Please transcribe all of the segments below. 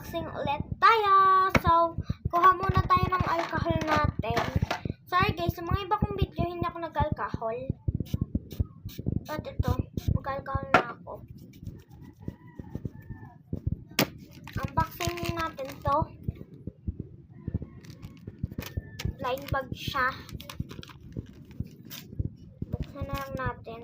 unboxing ulit tayo. So, kuha muna tayo ng alcohol natin. Sorry guys, sa mga iba kong video, hindi ako nag-alcohol. But ito, mag-alcohol na ako. Unboxing natin to. Line bag siya. Buksan na lang natin.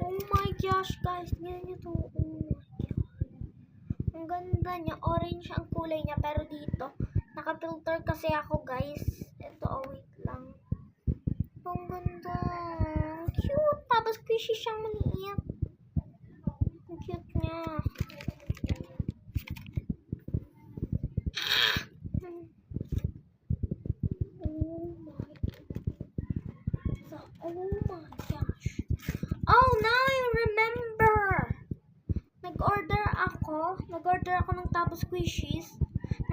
Oh my gosh, guys. Ganyan nyo to. Oh my God. Ang ganda niya. Orange ang kulay niya. Pero dito, naka-filter kasi ako, guys. Ito, oh, wait lang. Ang ganda. Ang cute. Tapos squishy siyang maliit. Ang cute niya. Oh my gosh. Oh, now I remember. Nag-order ako ng Tabo Squishies.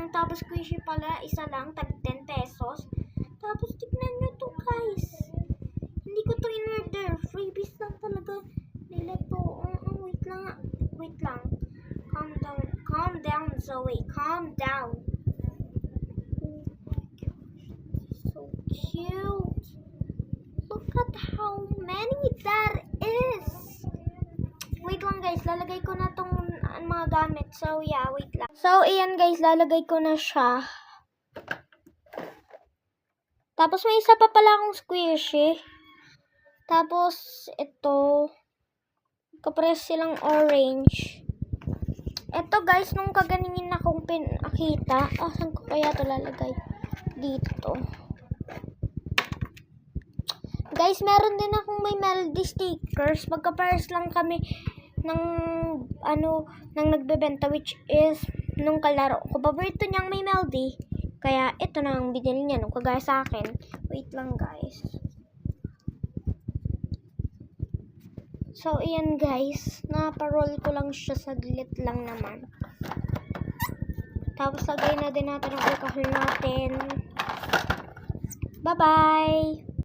Ng Tabo Squishy pala, isa lang, tag 10 pesos. Tapos, tignan nyo to, guys. Hindi ko to in-order. Freebies lang talaga nila to. Wait lang. Calm down, Zoe. Calm down. Oh my gosh. So cute. Look at how many that is. Wait lang guys, lalagay ko na tong mga gamit. So yeah, wait lang. So ayan guys, lalagay ko na siya. Tapos may isa pa pala akong squishy. Tapos ito, kapres silang orange. Ito guys, nung kaganingin akong pinakita. Saan ko kaya ito lalagay? Dito. Guys, meron din akong may melody stickers. Magka-pairs lang kami ng ng nagbebenta, which is nung kalaro ko. Paborito niyang may melody. Kaya ito na ang binili niya nung kagaya sa akin. Wait lang guys. So, ayan guys. Naparol ko lang siya, saglit lang naman. Tapos lagay na din natin ang alcohol natin. Bye-bye!